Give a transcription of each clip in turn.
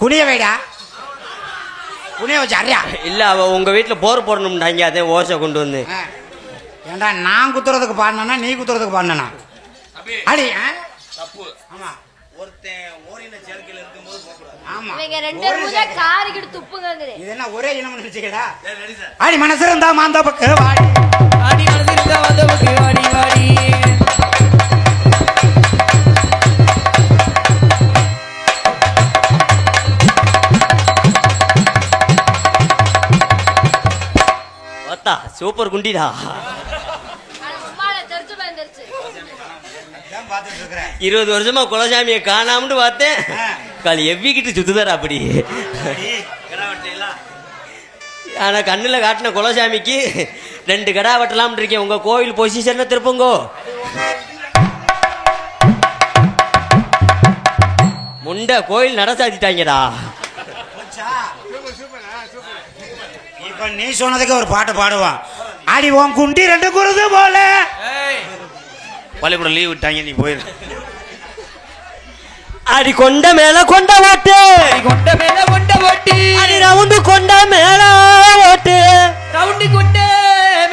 குனிய வைடா, குனிய வச்சு அறியா. இல்ல அவ உங்க வீட்டுல போர் போடணும்டாங்க, அதே ஓசை கொண்டு வந்து. ஏண்டா நான் குத்துறதுக்கு பாடினா நீ குத்துறதுக்கு பாடினா அடி தப்பு. ஆமா ஒருத்தன் ஓரின சேர்க்கையில இருக்கும்போது போகக்கூடாது. ஆமா இவங்க ரெண்டு பேரும் காரிக்கிட்டு துப்புங்கங்கறே. இது என்ன ஒரே இனம் நினைச்சீங்கடா? அடி மனசு இருந்தா மாந்த பக்க வாடி, அடி மனசு இருந்தா மாந்த பக்க வாடி வாடி. பார்த்தா சூப்பர் குண்டிடா. 20 வருஷமா குலசாமியை காணாமட்டு பார்த்தேன். கால் எவ்விக்கிட்டு சுத்துதாரா அப்படி. ஆனா கண்ணுல காட்டின குலசாமிக்கு 2 கடா வெட்டலாம் இருக்கேன். உங்க கோவில் பொசிஷன்ல திருப்புங்கோ. முண்டை கோயில் நட சாத்திட்டாங்கடா. இப்ப நீ சொன்னதுக்கு ஒரு பாட்டு பாடுவான். அடி உன் குண்டி 2 குருது போல. பள்ளிக்கூடம் லீவ் விட்டாங்க, நீ போயிரு. அடி கொண்ட மேல கொண்ட ஓட்டு, கொண்ட மேல கொண்ட ஓட்டு, அடி ரவுண்டு கொண்ட மேல ஓட்டு, ரவுண்டு கொண்ட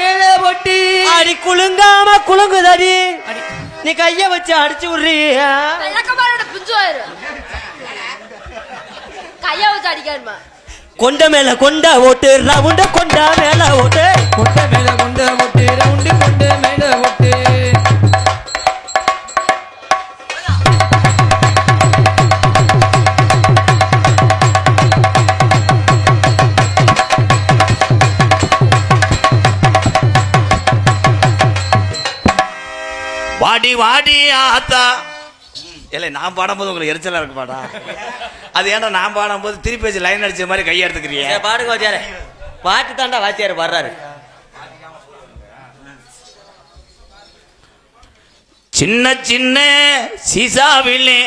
மேல ஓட்டு. அடி குலுங்காம குலுங்குதடி, நீ கைய வச்சு அடிச்சு விடுறியா? கைய வச்சு அடிக்காருமா. கொண்ட மேல கொண்ட ஓட்டு, ரவுண்ட கொண்ட மேல ஓட்டு, கொண்ட மேல கொண்ட ஓட்டு, ரவுண்டு கொண்ட மேல ஓட்டு. வாடி வாடி ஆத்தா. இல்லை நான் பாடும்போது உங்களுக்கு எரிச்சலா இருக்கு பாடா. அது ஏன்டா நான் பாடும்போது திருப்பி வச்சு லைன் அடிச்ச மாதிரி கையை எடுத்துக்கிறீங்க? பாடுங்க வாத்தியாரு, பாட்டு தாண்டா வாத்தியாரு வர்றாரு. சின்ன சின்ன சீசாவிலே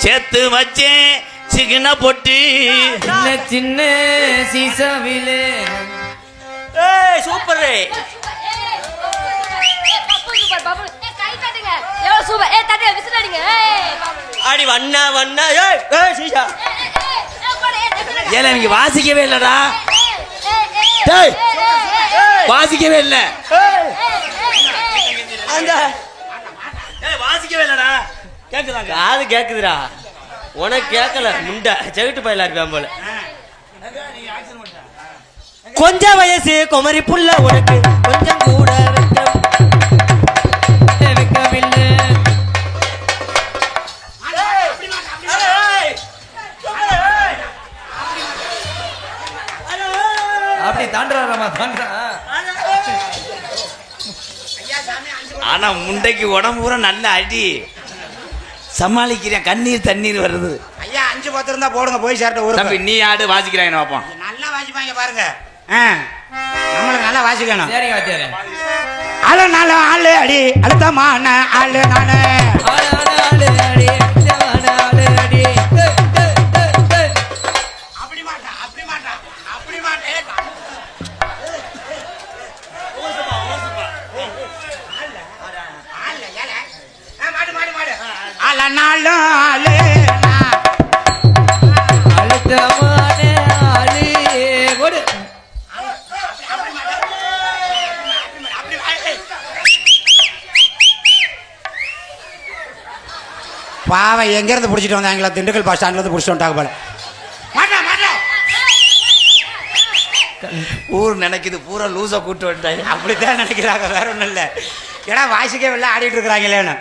சேர்த்து வச்சேன் சிக்கன பொட்டி, சின்ன சின்ன சீசாவிலே. ஏய் சூப்பர். அடி வண்ணா வண்ணா. ஏய் சீசா ஏல இவங்க வாசிக்கவே இல்லடா, வாசிக்கவே இல்ல, அந்த வாசிக்கவே இல்லடா. கேக்குதாங்க? காது கேக்குதுடா, உனக்கு கேட்கல. முண்டை செவிட்டு பயிலா இருப்பான் போல. கொஞ்சம் வயசு குமரி புள்ள உனக்கு கொஞ்சம் கூட வைக்கவில்லை. அப்படி தாண்டாராமா தாண்டா. ஆனா முண்டைக்கு உடம்பு பூரா நல்ல அடி, சமாளிக்கிறேன். கண்ணீர் தண்ணீர் வருது. ஐயா 5 10 இருந்தா போடுங்க, போய் சேர்ட்ட ஒரு தம்பி நீ ஆடு வாசிக்கிறாங்க பாப்போம். நல்லா வாசிப்பாங்க பாருங்க. நம்மளுக்கு நல்லா வாசிக்கணும். சரிங்க வாத்தியாரே. ஆளு நாலு ஆளு அடி அடுத்தமான ஆளு நானு. ஆளு ஆளு அடி ஆளு அடி. அப்படி மாட்டா அப்படி மாட்டா அப்படி மாட்டே. மாடு மாடு மாடு ஆள நாலு ஆளு அழுத்தமான ஆளு ஓடு. பாவை எங்க இருந்து புடிச்சிட்டு வந்தாங்களா? திண்டுக்கல் பஸ் ஸ்டாண்ட்ல இருந்து புடிச்சிட்டு வந்துட்டாங்க போல. ஊர் நினைக்குது பூரா லூசா கூட்டு வந்துட்டாங்க. அப்படித்தான் நினைக்கிறாங்க, வேற ஒண்ணும் இல்ல. ஏன்னா வாசிக்கவே இல்லை, ஆடிட்டு இருக்கிறாங்களேன்னு.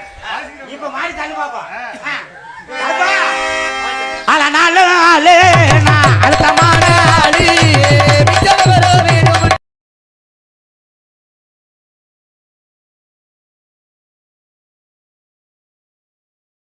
இப்ப மாறி தள்ளி பாப்பா. ஆள நாலு ஆளு அழுத்தமான ஆளு